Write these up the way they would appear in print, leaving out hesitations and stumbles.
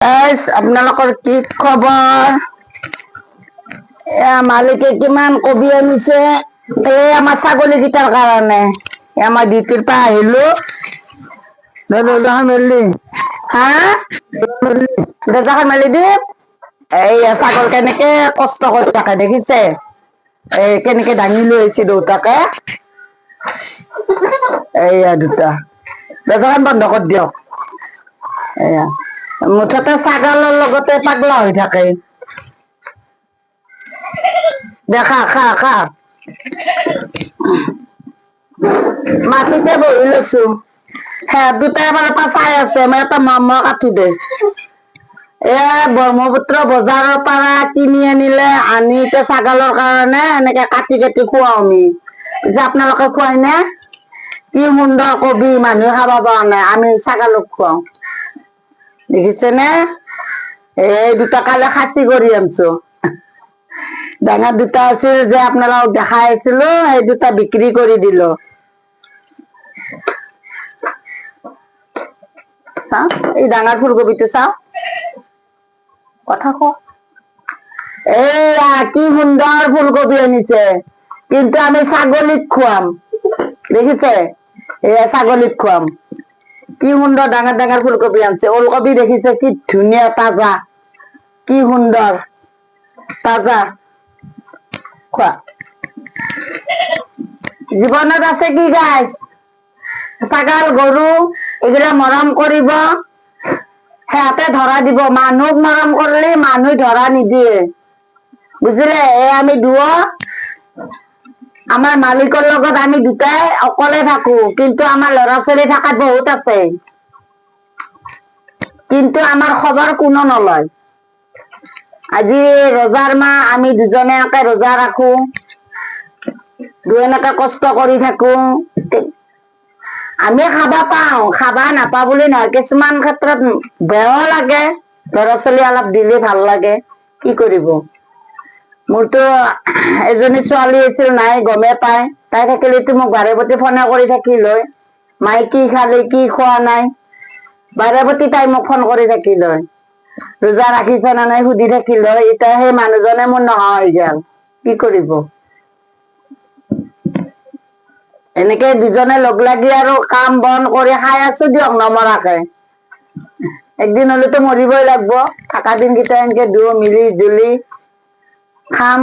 Guys আপোনালোকৰ কি খবৰ? মালিকে কিমান কবি আনিছে আমাৰ ছাগলীকেইটাৰ কাৰণে। আমাৰ ডিউটিৰ পৰা আহিলো। মেলি হা দৰ্জাখন মেলি দিম। এইয়া ছাগল কেনেকে কষ্ট কৰি থাকে দেখিছে? কেনেকে দাঙি লৈ আহিছে দেউতাকে। এইয়া দুটা দৰ্জাখন বন্ধ কৰি দিয়ক। এয়া মুঠতে ছাগলৰ লগতে পাগলা হৈ থাকে। দেখা খা খা মাটিতে বহি লৈছো। সেয়া দুটাই আমাৰ পৰা চাই আছে। মই এটা মই কাটো দে। ব্ৰহ্মপুত্ৰ বজাৰৰ পৰা কিনি আনিলে, আনি এতিয়া ছাগলৰ কাৰণে এনেকে কাটি কাটি খুৱাও আমি। যে আপোনালোকে খুৱাই নে? কি সুন্দৰ কবি, মানুহে খাব পৰা নাই, আমি ছাগলক খুৱাও। দেখিছে নে? এই দুটা কালে খাচী কৰি আনিছো। ডাঙৰ দুটা আছিল যে আপোনালোকক দেখাই আছিলো, সেই দুটা বিক্ৰী কৰি দিলো। চাও এই ডাঙৰ ফুলকবিটো চাও। কথা ক। এইয়া কি সুন্দৰ ফুলকবি আনিছে, কিন্তু আমি ছাগলীক খুৱাম। দেখিছে? এয়া ছাগলীক খুৱাম। কি সুন্দৰ ডাঙৰ ডাঙৰ ফুলকবি আনিছে। ওলকবি দেখিছে কি ধুনীয়া তাজা, কি সুন্দৰ তাজা। খোৱা। জীৱনত আছে কি গাইছ? ছাগাল গৰু এইগিলা মৰম কৰিব, সিহঁতে ধৰা দিব। মানুহক মৰম কৰিলে মানুহে ধৰা নিদিয়ে, বুজিলে? আমি দুয়ো আমাৰ মালিকৰ লগত আমি দুটাই অকলে থাকো, কিন্তু আমাৰ ল'ৰা ছোৱালী থাকাত বহুত আছে, কিন্তু আমাৰ খবৰ কোনো নলয়। আজি ৰোজাৰ মাহ, আমি দুজনে একে ৰোজা ৰাখো, এনেকে কষ্ট কৰি থাকো। আমি খাবা পাও, খাবা নাপাও বুলি নহয়, কিছুমান ক্ষেত্ৰত বেয়াও লাগে। ল'ৰা ছোৱালী অলপ দিলে ভাল লাগে, কি কৰিব? মোৰতো এজনী ছোৱালী আছিল, নাই গমেই পাই। তাই থাকিলেতো মোক বাৰে প্ৰতি ফোনে কৰি থাকিল হয়, মায়ে কি খালি কি খোৱা নাই, বাৰে প্ৰতি তাই মোক ফোন কৰি থাকিল হয়। ৰোজা ৰাখিছ নে নাই সুধি থাকিল হয়। এতিয়া সেই মানুহজনে মোৰ নোহোৱা হৈ গল, কি কৰিব? এনেকে দুজনে লগ লাগি আৰু কাম বন কৰি খাই আছো দিয়ক, নমৰাকে। একদিন হলেতো মৰিবই লাগিব। থকা দিনকেইটা এনেকে মিলি জুলি খাম।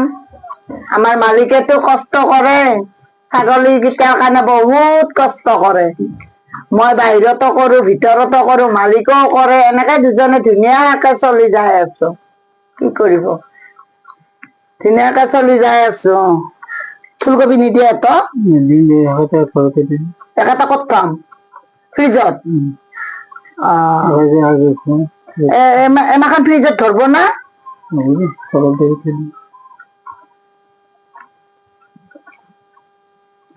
আমাৰ মালিকেতো কষ্ট কৰে, ছাগলী কেইটাৰ কাৰণে বহুত কষ্ট কৰে। মই বাহিৰতো কৰো, ভিতৰতো কৰো, মালিকেও কৰে, এনেকে দুজনে ধুনীয়াকে চলি যাই আছো। কি কৰিব? ধুনীয়াকে চলি যাই আছো। ফুলকবি নিদিয়ে তো একেটা ক'ত থম? ফ্ৰিজত? এমাখন ফ্ৰিজত ধৰব না?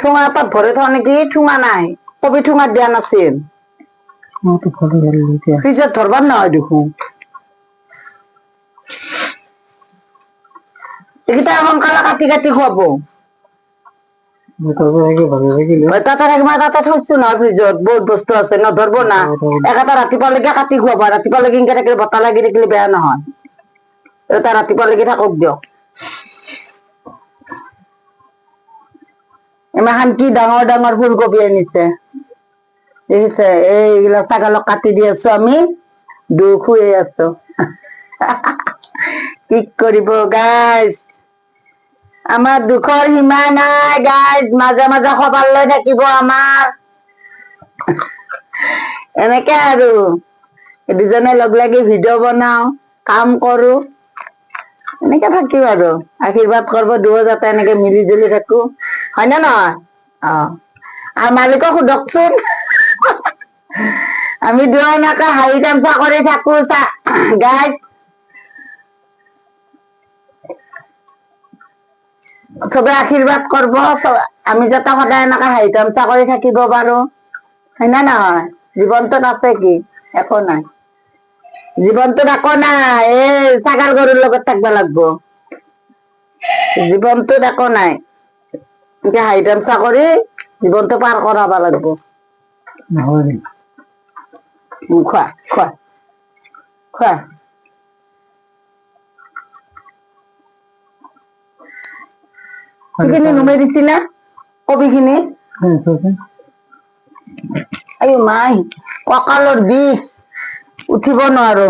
ঠুঙা এটাত ভৰাই থওঁ নেকি? ঠুঙা নাই, কবি ঠুঙাত দিয়া নাছিল। ফ্ৰিজত ধৰবাৰ নহয় দেখোন। এইকেইটা সোনকালে কাটি কাটি খুৱাব। তাতে থৈছো নহয় ফ্ৰিজত, বহুত বস্তু আছে, নধৰব না। একেটা ৰাতিপুৱালৈকে কাটি খুৱাব, ৰাতিপুৱালৈকে এনেকে থাকিলে বতাহ লাগি থাকিলে বেয়া নহয়। এটা ৰাতিপুৱালৈকে থাকক দিয়ক। ইমাখান কি ডাঙৰ ডাঙৰ ফুলকবি আনিছে, দেখিছে? এইগিলা ছাগলক কাটি দি আছো আমি, দুখ হৈ আছো। কি কৰিব গাইজ, আমাৰ দুখৰ সীমা নাই গাইজ। মাজে মাজে খবৰ লৈ থাকিব আমাৰ। এনেকে আৰু দুজনে লগ লাগি ভিডিঅ' বনাও, কাম কৰো, এনেকে থাকিম আৰু। আশীৰ্বাদ কৰিব দুয়ো যাতে এনেকে মিলি জুলি থাকো, হয় নে নহয়? আৰু মালিকক সোধকচোন। আমি দুয়ো এনেকে হাঁহি তামচা কৰি থাকো গাইজ। চবে আশীৰ্বাদ কৰিব, আমি যাতে সদায় এনেকে হাঁহি তামচা কৰি থাকিব পাৰো, হয় নে নহয়? জীৱনটোত আছে কি? একো নাই। জীৱনটোত একো নাই, এই ছাগাল গৰুৰ লগত থাকিব লাগিব। জীৱনটোত একো নাই, এতিয়া হাঁহি তামচা কৰি জীৱনটো পাৰ কৰাব লাগিব। খোৱা খোৱা খোৱা সেইখিনি নুমাই দিছিলা কবিখিনি আই মাই কঁকালৰ বিষ উঠিব নোৱাৰো